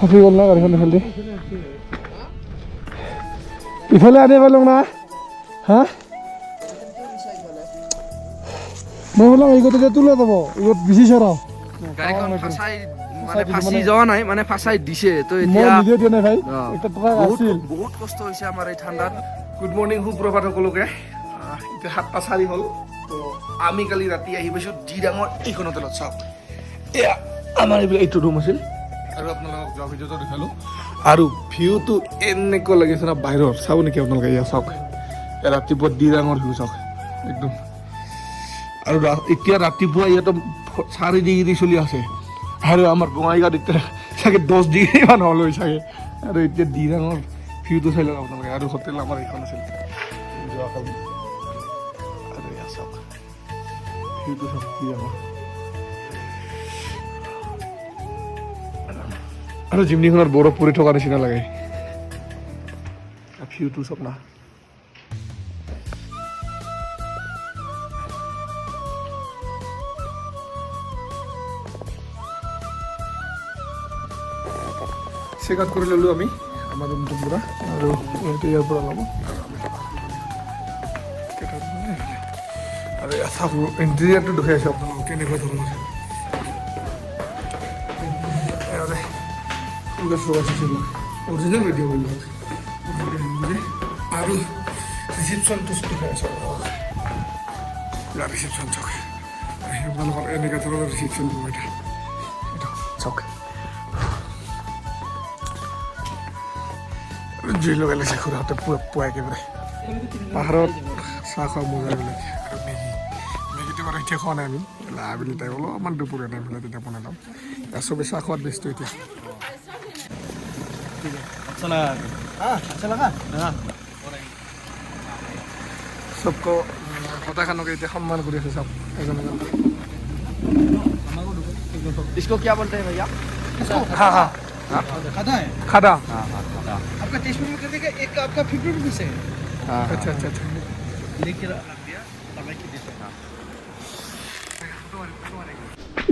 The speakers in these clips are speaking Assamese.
ফাঁচি গ'ল না গাড়ীখন ইফালে ইফালে আনি পালোঁ না হা মই বললাম এই গতিকে তুলে যাব ইগত বেছি চৰাও গাড়ীখন ফাঁচাই মানে ফাঁচি যোৱা নাই মানে ফাঁচাই দিছে তো মই এতিয়া নিজে দিয়া নাই ভাই এটা ট্ৰাক আছিল বহুত কষ্ট হৈছে আমাৰ এই ঠাণ্ডাত গুড মৰ্ণিং সুপ্ৰভাত সকলোকে এতিয়া 7:04 হ'ল তো আমি কালি ৰাতি আহি পাইছোঁ যি ডাঙৰ এইখন হোটেলত চাওক এয়া আমাৰ এইবিলাক এইটো ৰুম আছিল আৰু আপোনালোকক যোৱা ভিডিঅ'টো দেখালোঁ আৰু ভিউটো এনেকুৱা লাগিছে না বাহিৰৰ চাব নেকি আপোনালোকে এয়া চাওক ৰাতিপুৱা যি ডাঙৰ ভিউ চাওক একদম আৰু এতিয়া ৰাতিপুৱা ইয়াতো 4 ডিগ্ৰী চলি আছে আৰু আমাৰ বঙাইগাঁৱত এতিয়া চাগে 10 ডিগ্ৰী মান হ'ল হৈ চাগে আৰু এতিয়া যি ডাঙৰ ভিউটো চাই লওক আপোনালোকে আৰু হোটেল আমাৰ এইখন আছিল যোৱাকালি আৰু এয়া চাওক ভিউটো চাওক কি ডাঙৰ আৰু জিমনিখনত বৰফ পৰি থকা নিচিনা লাগে ভিউটো চাওক না চেক আউট কৰি ল'লোঁ আমি আমাৰ ৰুমটোৰ পৰা আৰু ইয়াৰ পৰা ল'ব আৰু চাওক ইণ্টেৰিয়াৰটো দেখুৱাইছোঁ আপোনালোকক কেনেকুৱা ধৰণৰ অৰিজিনেল ভিডিঅ' কৰিব আৰু ৰিচিপশ্যনটো দেখাই আছোঁ ৰিচিপশ্যন চাওক আপোনালোকৰ এনেকুৱা ধৰণৰ ৰিচিপশ্যন হ'ব এটা চাওক জুই লগাই লৈছে খুৰাহঁতে পুৱা একেবাৰে পাহাৰত চাহ খোৱা মজা বেলেগ আৰু মেগীটো বাৰু এতিয়া খোৱা নাই আমি আবেলি টাইম অলপমান দুপৰীয়া টাইম হ'লে তেতিয়া বনাই ল'ম চবেই চাহ খোৱাত ব্যস্ত এতিয়া চবকো কথাখনকে এতিয়া সন্মান কৰি আছে চব এজন এজন इसको क्या बोलते हैं भैया हाँ हाँ खादा है खादा आपका 30 मिनट कर देगा एक का आपका 50 रुपीस है अच्छा अच्छा अच्छा लेके रख दिया समय की देते हैं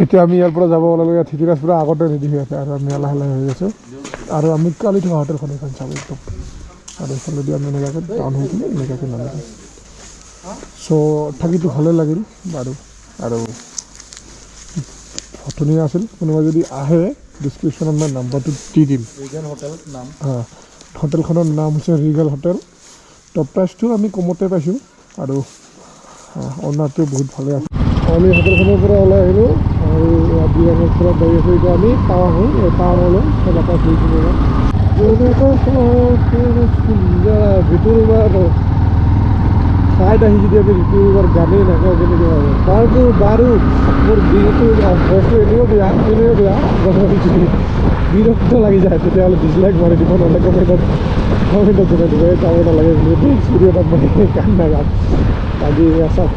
এতিয়া আমি ইয়াৰ পৰা যাব ওলালে থিতিৰাজ পুৰা আগতে ৰেডি হৈ আছে আৰু আমি লাহে লাহে হৈ আছোঁ আৰু আমি কালি থকা হোটেলখন এখন চাব একদম আৰু এইফালেদি আমি এনেকুৱাকৈ টাউন হৈ কিনে এনেকুৱাকৈ নামিলোঁ চ' থাকিতো ভালেই লাগিল বাৰু আৰু ধুনীয়া আছিল কোনোবা যদি আহে ডিছক্ৰিপশ্যনত মই নাম্বাৰটো দি দিম ৰিগেল হোটেল নাম হোটেলখনৰ নাম হৈছে ৰিগেল হোটেল টপ প্ৰাইচটো আমি কমতে পাইছোঁ আৰু অনাৰটো বহুত ভালে আছে আমি হোটেলখনৰ পৰা ওলাই আহিলোঁ আৰু বিয়াঙৰ পৰা গৈ আছোঁ এতিয়া আমি টাৱাং হৈ টাৱাঙলৈ খেলাপা ফুৰিছিলোঁ ভিতৰুৱাৰ চাইড আহি যদি আমি ভিতৰুৱাৰ গানেই নাখাওঁ কেনেকৈ হ'ব তাৰতো বাৰু মোৰ দিনটো ভইচটো এনেও বেয়া বিৰক্ত লাগি যায় তেতিয়াহ'লে ডিছলাইক মাৰি দিব নহ'লে কমেণ্টত জনাই দিব চাব নালাগে বুলি ষ্টুডিঅ' তাত মানে গান নাগাম আজি চাওক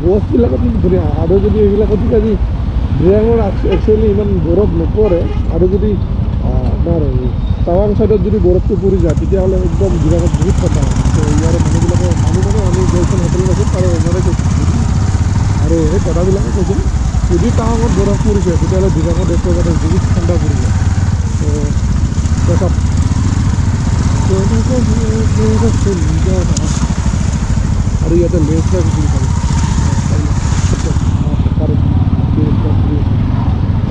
বছবিলাকত কিন্তু ধুনীয়া আৰু যদি এইবিলাকত যদি আজি বিয়াঙৰ একচুৱেলি ইমান বৰফ নপৰে আৰু যদি আমাৰ টাৱাং ছাইডত যদি বৰফটো পৰি যায় তেতিয়াহ'লে একদম বিৰাঙত বহুত ঠাণ্ডা হয় তো ইয়াৰ মানুহবিলাকে আমি গৈছোঁ হোটেলত আছোঁ তাৰ ওনাৰে কৈছোঁ আৰু সেই দাদাবিলাকে কৈছিল যদি টাৱাঙত বৰফ পৰিছে তেতিয়াহ'লে বিৰাঙত একেবাৰে বহুত ঠাণ্ডা পৰি যায় তো দেখাত আৰু ইয়াতে লেন্সলাইড বুলি পাব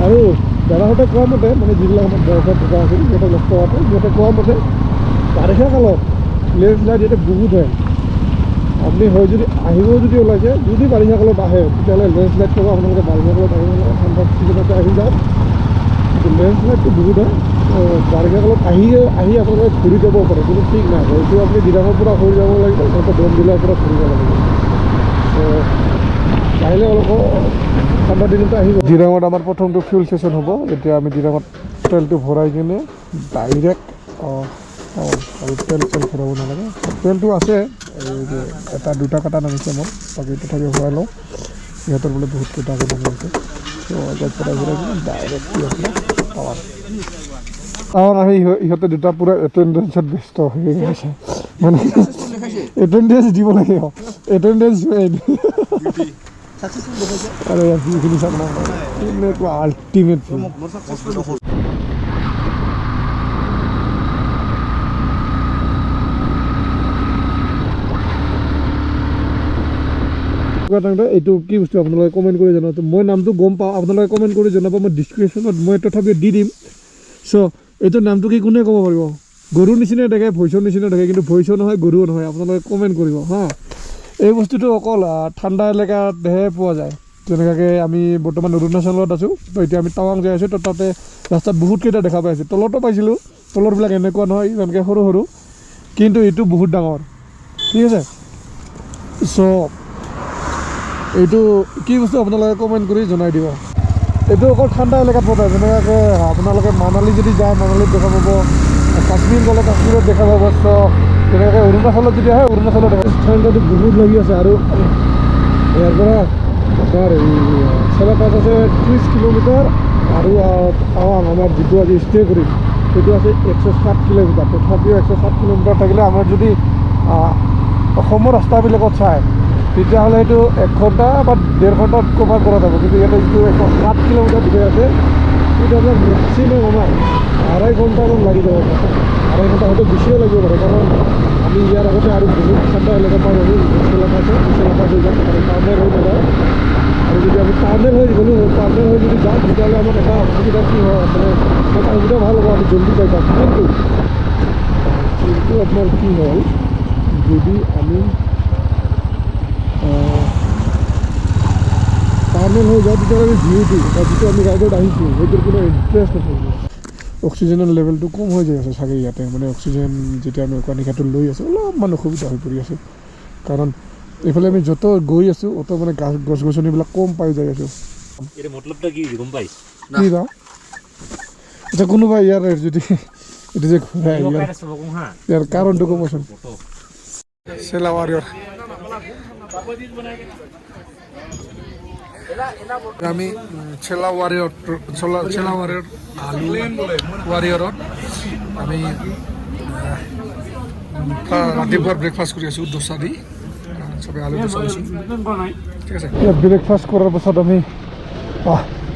আৰু দাদাহঁতে কোৱা মতে মানে যিবিলাক আমাৰ বৰফত থকা আছিল সিহঁতে লগ পোৱাতে সিহঁতে কোৱা মতে বাৰিষা কালত লেন্সলাইড ইয়াতে বহুত হয় আপুনি হয় যদি আহিব যদি ওলাইছে যদি বাৰিষা কালত আহে তেতিয়াহ'লে লেন্সলাইড থকা আপোনালোকে বাৰিষা কালত আহিব ঠাণ্ডা ছিজনতে আহি যাওক কিন্তু লেন্সলাইডটো বহুত হয় বাৰিষা কালত আহি আপোনালোকে ঘূৰি যাব পাৰে কিন্তু ঠিক নাই হয়তো আপুনি জিৰাঙৰ পৰা ঘূৰি যাব লাগিব নহয়তো বমডিলাৰ পৰা ঘূৰিব লাগিব আহিলে অলপ ঠাণ্ডা দিনতে আহিব জিৰাঙত আমাৰ প্ৰথমটো ফিউল ষ্টেচন হ'ব এতিয়া আমি জিৰাঙত তেলটো ভৰাই কিনে ডাইৰেক্ট আৰু তেল ভৰাব নালাগে তেলটো আছে এটা দুটা কাটা নামিছে মোৰ বাকী তথাপিও ভৰাই লওঁ সিহঁতৰ বোলে বহুত কেইটাকৈ নামি আছে ত' আগত ভৰাই কিনে ডাইৰেক্ট টাৱাং আহি ইহঁতে দুটা পূৰা এটেণ্ডেঞ্চত ব্যস্ত হৈ গৈছে মানে এটেণ্ডেঞ্চ দিব লাগে এটেণ্ডেঞ্চ আৰু এইখিনি চাব আল্টিমেট এইটো কি বস্তু আপোনালোকে কমেণ্ট কৰি জনাব মই নামটো গম পাওঁ আপোনালোকে কমেণ্ট কৰি জনাব মই ডিছক্ৰিপশ্যনত মই তথাপিও দি দিম চ' এইটো নামটো কি কোনে ক'ব পাৰিব গৰুৰ নিচিনা দেখে ভইচৰ নিচিনা দেখে কিন্তু ভইচো নহয় গৰুও নহয় আপোনালোকে কমেণ্ট কৰিব হা এই বস্তুটো অকল ঠাণ্ডা এলেকাতহে পোৱা যায় যেনেকৈ আমি বৰ্তমান অৰুণাচলত আছোঁ তো এতিয়া আমি টাৱাং যাই আছোঁ তো তাতে ৰাস্তাত বহুতকেইটা দেখা পাই আছোঁ তলতো পাইছিলোঁ তলৰবিলাক এনেকুৱা নহয় ইমানকৈ সৰু সৰু কিন্তু এইটো বহুত ডাঙৰ ঠিক আছে চ' এইটো কি বস্তু আপোনালোকে কমেণ্ট কৰি জনাই দিব এইটো অকল ঠাণ্ডা এলেকাত পোৱা যায় যেনেকৈ আপোনালোকে মানালী যদি যায় মানালীত দেখা পাব কাশ্মীৰ গ'লে কাশ্মীৰত দেখা পাব চ' যেনেকৈ অৰুণাচলত যদি আহে অৰুণাচলত দেখা ঠাণ্ডাটো বহুত লাগি আছে আৰু ইয়াৰ পৰা আপোনাৰ এই চেলাপাছ আছে 30 কিলোমিটাৰ আৰু টাৱাং আমাৰ যিটো আজি ষ্টে কৰিম সেইটো আছে 107 কিলোমিটাৰ তথাপিও 107 কিলোমিটাৰ থাকিলে আমাৰ যদি অসমৰ ৰাস্তাবিলাকত চায় তেতিয়াহ'লে সেইটো 1 ঘণ্টা বা 1.5 ঘণ্টাত কভাৰ কৰা যাব কিন্তু ইয়াতে যিটো 107 কিলোমিটাৰ দিকে আছে সেইটো আপোনাৰ মেক্সিমাম আমাৰ 2.5 ঘণ্টামান লাগি যাব পাৰে 2.5 ঘণ্টা হয়তো বেছিও লাগিব পাৰে কাৰণ আমি ইয়াৰ আগতে আৰু বহুত ঠাণ্ডা এলেকা পাই গ'লোঁ চেলাপাছ হৈ যাম আৰু টাউনেল হৈ নাযাওঁ আৰু যদি আমি টাউনেল হৈ গ'লোঁ টাউনেল হৈ যদি যাওঁ তেতিয়াহ'লে আমাৰ এটা অসুবিধা কি হয় মানে এটা সুবিধা ভাল হ'ব আমি জল্দি যাই পাম কিন্তু আপোনাৰ কি হ'ল যদি আমি টাউনেল হৈ যাওঁ তেতিয়াহ'লে আমি ভিউটো বা যিটো আমি ৰাইডত আহিছোঁ সেইটোৰ কোনো ইণ্টাৰেষ্ট নাথাকিব অক্সিজেনৰ লেভেলটো কম হৈ যায় আছে চাগে ইয়াতে মানে অক্সিজেন যেতিয়া আমি উশাহ নিশাহটো লৈ আছোঁ অলপমান অসুবিধা হৈ পৰি আছে কাৰণ এইফালে আমি য'ত গৈ আছোঁ অত মানে গছ গছনিবিলাক কম পাই যাই আছোঁ কি বা আচ্ছা কোনোবা ইয়াৰ যদি এইটো যে ঘূৰাই ইয়াৰ কাৰণটো ক'বচোন চেলাৱাৰিয়ৰ আমি ৱাৰিয়ৰত আমি ৰাতিপুৱাৰ ব্ৰেকফাষ্ট কৰি আছোঁ দোচা দি চবেই আলু দোচা দিছোঁ ঠিক আছে ইয়াত ব্ৰেকফাষ্ট কৰাৰ পাছত আমি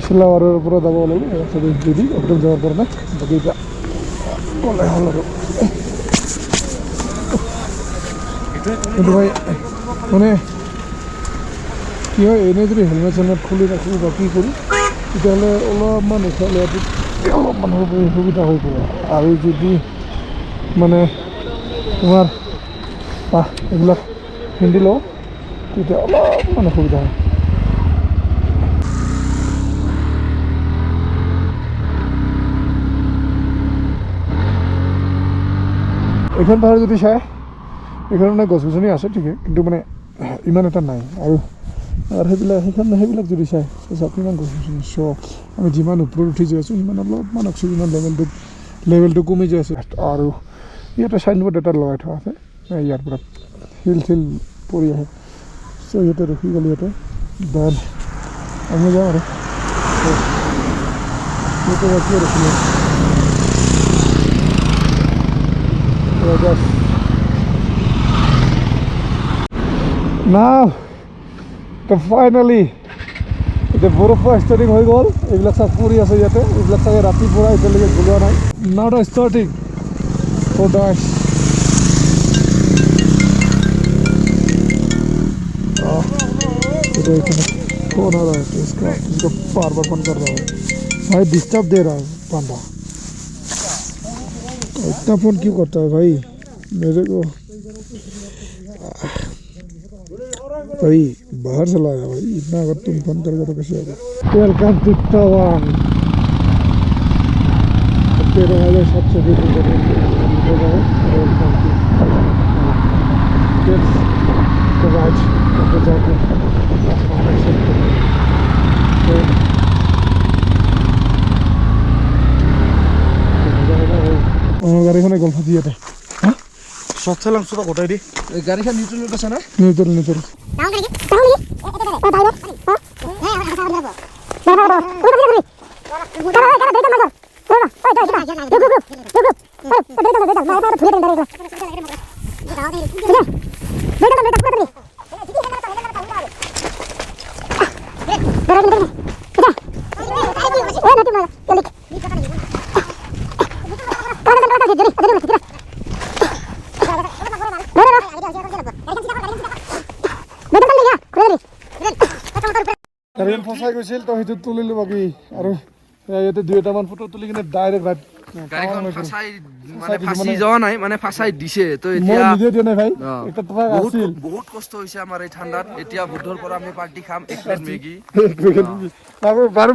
চেলাৱাৰিয়ৰ পৰা যাব লাগিব চবেই যদি একদম যাব পৰা নাই বাকী এতিয়া গ'লে হ'ল আৰু কিন্তু ভাই মানে কি হয় এনেই যদি হেলমেট চেলমেট খুলি ৰাখোঁ বা কি কৰোঁ তেতিয়াহ'লে অলপমান উশাহ লোৱাটো অলপমান সুবিধা হৈ পৰে আৰু যদি মানে তোমাৰ এইবিলাক পিন্ধি লওঁ তেতিয়া অলপমান অসুবিধা হয় এইখন পাহাৰ যদি চাই এইখন মানে গছ গছনি আছে ঠিকে কিন্তু মানে ইমান এটা নাই আৰু সেইবিলাক যদি চাই ইমান গছ গছনি চ' আমি যিমান ওপৰত উঠি যাই আছোঁ সিমান অলপমান অক্সিজেনৰ লেভেলটো কমি যাই আছে আৰু ইয়াতে চাইনবোৰ্ড এটা লগাই থোৱা আছে ইয়াৰ পৰা শিল চিল পৰি আহে চ' ইয়াতে ৰখি গ'লোঁ ইয়াতে দেন আমি যাওঁ আৰু ইয়াতে ৰাখিয়ে ৰখিলোঁ Now, finally, এতিয়া বৰফ ষ্টাৰ্টিং হৈ গ'ল এইবিলাক চব পৰি আছে ইয়াতে এইবিলাক চাগে ৰাতিপুৱা এতিয়ালৈকে গলোৱা নাই নাও দ্য ষ্টাৰ্টিং ফৰ ডাইচ कौन आ रहा है तो इसको बार बार बंद कर रहा है भाई डिस्टर्ब दे रहा है बंदा इतना फ़ोन क्यों करता है भाई मेरे को भाई बाहर चला आया भाई इतना अगर तुम फोन करोगे तो कैसे होगा वेलकम टू टावांग तेरे वाले सबसे গাড়ীখনে গ'ল ফাটি ইয়াতে শৰ্ট চেলাংটো গোটাই দি গাড়ীখন নিউট্ৰেলত আছে না নিউট্ৰেল ফচাই গৈছিল তো সেইটো তুলিলোঁ বাকী আৰু ইয়াতে দুই এটামান ফটো তুলি কিনে ডাইৰেক্ট গাড়ীখন ফাঁচাই মানে ফাঁচি যোৱা নাই মানে ফাঁচাই দিছে তো মই এতিয়া নিজে দিয়া নাই ভাই এটা ট্ৰাক বহুত আছিল বহুত কষ্ট হৈছে আমাৰ এই ঠাণ্ডাত এতিয়া বুদ্ধৰ পৰা আমি পাৰ্টি খাম এক প্লেট মেগী বাৰু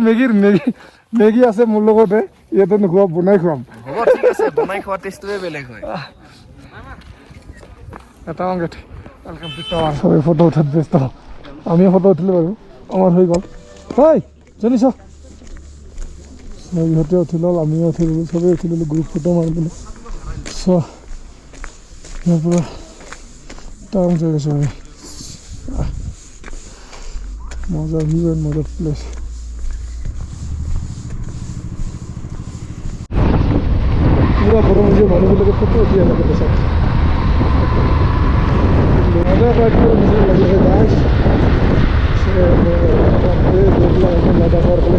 মেগী আছে মোৰ লগতে ইয়াতে নোখোৱা বনাই খুৱাম হ'ব ঠিক আছে বনাই খোৱা টেষ্টটোৱে বেলেগ হয় টাৱাং গেট ৱেলকাম টু টাৱাং সবেই ফটো উঠাত ব্যস্ত আমিও ফটো উঠিলোঁ বাৰু আমাৰ হৈ গ'ল হয় জানিছ ইহঁতে উঠি ল'ল আমিও উঠি ল'লোঁ চবেই উঠি ল'লোঁ গ্ৰুপ ফটো মাৰি পেলাই চ' ইয়াৰ পৰা টাৱাং যাই গৈছোঁ আমি মজা ভিউ এণ্ড মজা প্লেচ পুৰা গৰম হৈছে মানুহবিলাকে ফটো উঠি আহে পেছাত মজা ৰাইড কৰি নিজে লাগিলে গাইছ লাডাখৰ ফালে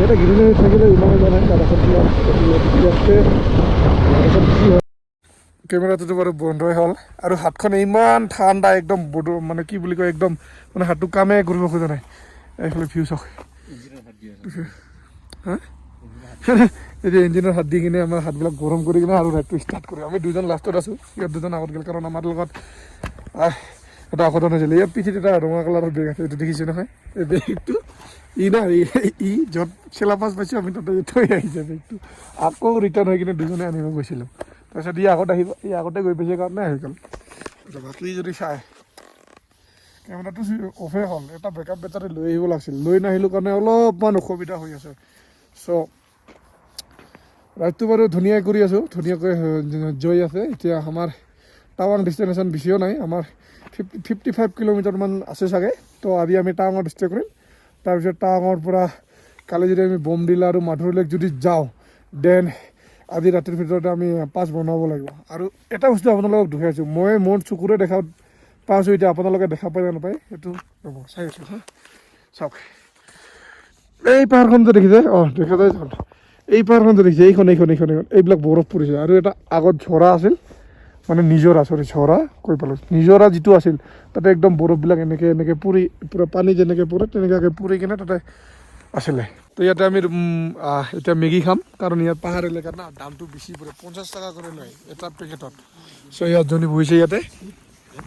এটা গ্ৰীনাৰী থাকিলে ইমানে জানাই লাডাখত ইয়াতে কেমেৰাটোতো বাৰু বন্ধই হ'ল আৰু হাতখন ইমান ঠাণ্ডা একদম বডো মানে কি বুলি কয় একদম মানে হাতটো কামে কৰিব খোজা নাই এইফালে ভিউ চাওক হা এতিয়া ইঞ্জিনৰ হাত দি কিনে আমাৰ হাতবিলাক গৰম কৰি কিনে আৰু ৰাইডটো ষ্টাৰ্ট কৰোঁ আমি দুজন লাষ্টত আছোঁ ইয়াত দুজন আগত গ'ল কাৰণ আমাৰ লগত এটা অঘটন হৈছিলে ইয়াৰ পিঠিত এটা ৰঙা কালাৰৰ বেগ আছে এইটো দেখিছে নহয় এই বেগটো ই য'ত চেলাপাছ পাইছোঁ আমি তাতে থৈ আহিছে বেগটো আকৌ ৰিটাৰ্ণ হৈ কিনে দুজনে আনিব গৈছিলোঁ তাৰপিছত ই আগত আহিব ই আগতে গৈ পাইছে কাৰণে আহি গ'ল বাকী যদি চাই কেমেৰাটো অফে হ'ল এটা বেকআপ বেটাৰী লৈ আহিব লাগিছিল লৈ নাহিলোঁ কাৰণে অলপমান অসুবিধা হৈ আছে চ' ৰাইডটো বাৰু ধুনীয়াকৈ কৰি আছোঁ ধুনীয়াকৈ জয় আছে এতিয়া আমাৰ টাৱাং ডেষ্টিনেশ্যন বেছিও নাই আমাৰ 55 কিলোমিটাৰমান আছে চাগে তো আজি আমি টাৱাঙত ষ্টে কৰিম তাৰপিছত টাৱাঙৰ পৰা কালি যদি আমি বমডিলা আৰু মাধুৰী লেক যদি যাওঁ দেন আজি ৰাতিৰ ভিতৰতে আমি পাছ বনাব লাগিব আৰু এটা বস্তু আপোনালোকক দেখুৱাইছোঁ মই মোৰ চকুৰে দেখা পাইছোঁ এতিয়া আপোনালোকে দেখা পায় নে নাপায় সেইটো ৰ'ব চাই আছোঁ হা চাওক এই পাহাৰখন যে দেখিছে অঁ দেখা যায় এই পাহাৰখন যে দেখিছে এইখন এইবিলাক বৰফ পৰিছে আৰু এটা আগত ঝৰা আছিল মানে নিজৰা ঝৰা কৈ পালোঁ নিজৰা যিটো আছিল তাতে একদম বৰফবিলাক এনেকৈ পুৰি পূৰা পানী যেনেকৈ পৰে তেনেকুৱাকৈ পুৰি কিনে তাতে আছিলে তো ইয়াতে আমি এতিয়া মেগী খাম কাৰণ ইয়াত পাহাৰ এলেকাত না দামটো বেছি পৰে 50 টকা কৰি লয় এটা পেকেটত চ' ইয়াত জনী বহিছে ইয়াতে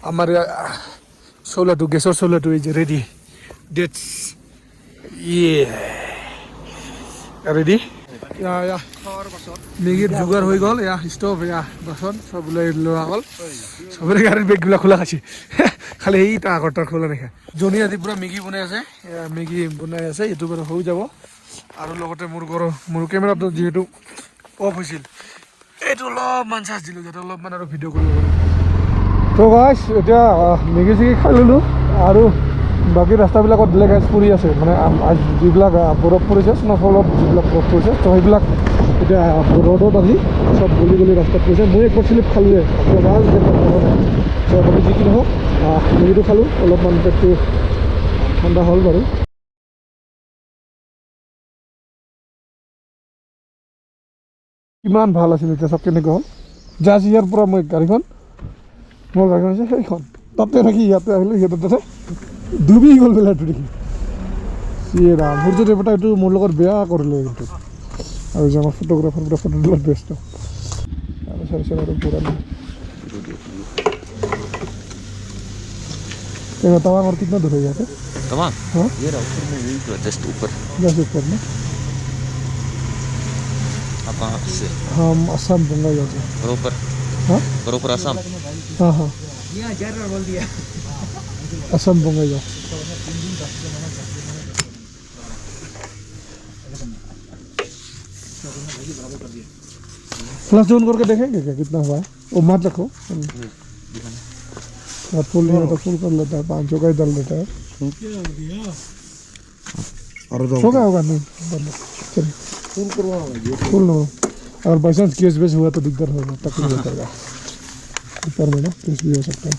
আমাৰ চৌলাটো গেছৰ চৌলাটো এই যে ৰেডি ডেটছ ৰেডি মেগীৰ যোগাৰ হৈ গ'ল ষ্টভ বাচন চব লোৱা হ'ল চবৰে গাড়ীৰ বেগবিলাক খোলা খাইছে খালি এইটা আগৰটা খোলা দেখা জনী আজি পূৰা মেগী বনাই আছে এইটো বাৰু হৈ যাব আৰু লগতে মোৰ কেমেৰাটো যিহেতু অফ হৈছিল এইটো অলপমান চাৰ্জ দিলোঁ যাতে অলপমান আৰু ভিডিঅ' কৰিব পাৰোঁ তো গাইছ এতিয়া মেগী চেগী খাই ল'লোঁ আৰু বাকী ৰাস্তাবিলাকত ব্লেক আইচ পৰি আছে মানে যিবিলাক বৰফ পৰিছে স্ন'ফলত যিবিলাক বৰফ পৰিছে তো সেইবিলাক এতিয়া ৰ'দত আজি চব গলি ৰাস্তাত পৰিছে মই একবাৰ শ্লিপ খালোঁৱে বাকী যি কি নহওক মেগীটো খালোঁ অলপমান পেটটো ঠাণ্ডা হ'ল বাৰু কিমান ভাল আছিল এতিয়া চব কেনেকুৱা হ'ল জাষ্ট ইয়াৰ পৰা মোৰ গাড়ীখন হৈছে সেইখন তাতে থাকি ইয়াতে আহিলোঁ সিহঁতৰ তাতে ডুবি গ'ল বেলাটো দেখি ৰাম মোৰ যদি এটা এইটো মোৰ লগত বেয়া কৰিলে কিন্তু আৰু যে আমাৰ ফটোগ্ৰাফাৰ পৰা ফটো তোলাত ব্যস্ত আৰু চাৰিছে আৰু পুৰা तवांग और कितना दूर है यहाँ से? तवांग? हाँ? ये रहा ऊपर में यही तो जस्ट ऊपर ऊपर में आप कहाँ से? हम असम बंगाल जाते हैं बरोबर हाँ? बरोबर असम हाँ हाँ यहाँ जर्नल बोल दिया असम बंगाल जाओ फ्लैश ऑन करके देखेंगे क्या कितना हुआ है वो मत रखो फुल नहीं होता फुल कर लेता है 500 का ही डाल देता है हो गया होगा नहीं चलिए फुल करवाओ फुल नो अगर बाई चांस केस बेस हुआ तो दिक्कत होगा तकलीफ होगा ऊपर में ना केस भी हो सकता है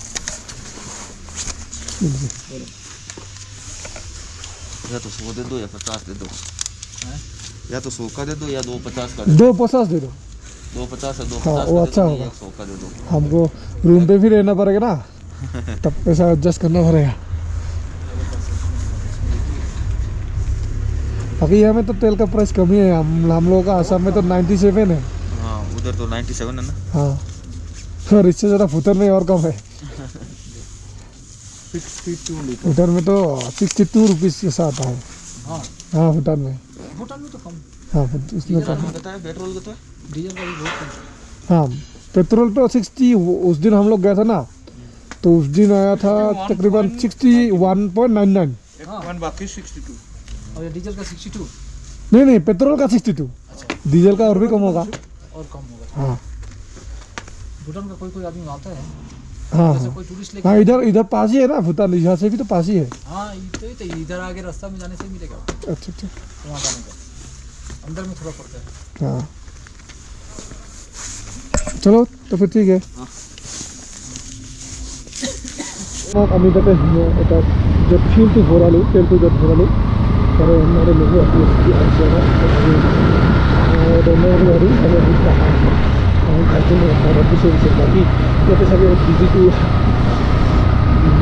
या तो 100 दे दो या 50 दे दो या तो 100 का दे दो या 250 का 250 दे दो 250 है 250 हाँ वो अच्छा होगा 100 का दे दो हमको रूम पे भी रहना पड़ेगा ना तब पैसा एडजस्ट करना पड़ेगा। बाकी यहाँ में तो तेल का प्राइस कम ही है, हम लोगों का आसाम में तो 97 है। हाँ उधर तो 97 है ना। हाँ और इससे ज़्यादा भूटान में और कम है। 62 लीटर। भूटान में तो 62 रुपीज़ के साथ आता है। हाँ हाँ भूटान में। भूटान में तो कम, हाँ उसमें कम। कहता है पेट्रोल का तो है। डीजल का भी बहुत कम। हाँ पेट्रोल तो 60, उस दिन हम लोग गए थे ना, तो उस दिन आया था तकरीबन 61.99। वन बाकी 62 और ये डीजल का 62 नहीं पेट्रोल का 62, डीजल का और भी कम होगा। और कम होगा। हाँ भूटान का कोई आदमी आता है, हाँ जैसे हाँ कोई टूरिस्ट लेके। हाँ इधर पास ही है ना भूटान, यहाँ से भी तो पास ही है। हाँ तो इधर आगे रास्ता में जाने से मिलेगा अच्छा अच्छा वहाँ जाने का, अंदर में थोड़ा पड़ता है। हाँ चलो तो फिर ठीक है। আমি তাতে এটা যে ফিলটো ভরালো, তেলটো য'ত ভৰালো তাৰে আমাৰ লগৰ আছে বাকী ইয়াতে চাগে ডিজিটো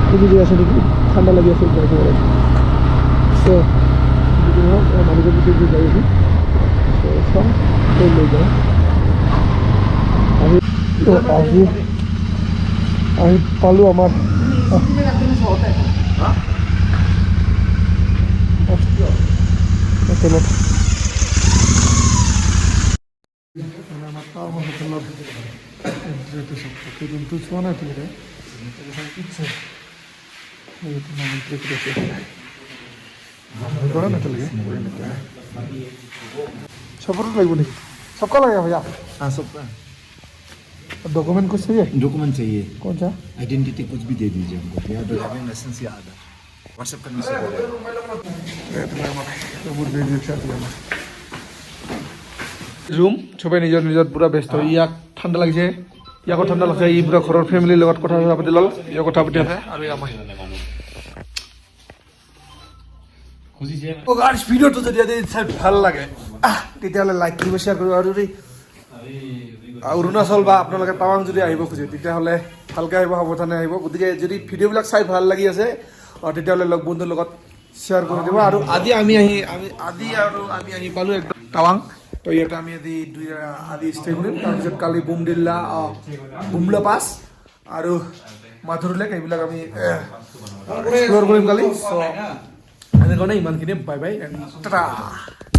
কমি গৈ আছে নেকি, ঠাণ্ডা লাগি আছে চ' মানুহজন পিছত যাই আছোঁ, চ' চাওঁ তেল লৈ যাওঁ। আমি পালোঁ আমাৰ হোটেলত। হোটেলত এন্ট্ৰিটো চব বাকী ৰুমটো চোৱা নাই এতিয়ালৈকে। কৰা নাই এতিয়ালৈকে। চবতো লাগিব নেকি? सबका लगेगा भैया? हाँ सबका डॉक्यूमेंट कुछ चाहिए? डॉक्यूमेंट चाहिए, कौन सा? आइडेंटिटी कुछ भी दे दीजिए हमको, या ड्राइविंग लाइसेंस या आधार, व्हाट्सएप करने से हो जाएगा। ৰুম চবেই নিজৰ নিজৰ পুৰা ব্যস্ত। ইয়াক ঠাণ্ডা লাগিছে, ইয়াকো ঠাণ্ডা লাগিছে, ই পুৰা ঘৰৰ ফেমিলিৰ লগত কথা পাতি ল'ল, ইয়াক কথা পাতি আছে আৰু আমাৰ ভিডিঅ'টো যদি চাই ভাল লাগে তেতিয়াহ'লে লাইক কৰিব, শ্বেয়াৰ কৰিব। আৰু যদি অৰুণাচল বা আপোনালোকে টাৱাং যদি আহিব খোজে তেতিয়াহ'লে ভালকৈ আহিব, সাৱধানে আহিব। গতিকে যদি ভিডিঅ'বিলাক চাই ভাল লাগি আছে তেতিয়াহ'লে লগ বন্ধুৰ লগত শ্বেয়াৰ কৰি দিব। আৰু আজি আমি আহি পালোঁ একদম টাৱাং। তো ইয়াতে আমি আজি ষ্টে কৰিম, তাৰপিছত কালি বুমলা পাছ আৰু মাধুৰ লেক এইবিলাক আমি এক্সপ্ল'ৰ কৰিম কালি। চ' এনেধৰণে ইমানখিনি, বাই বাই, টাটা।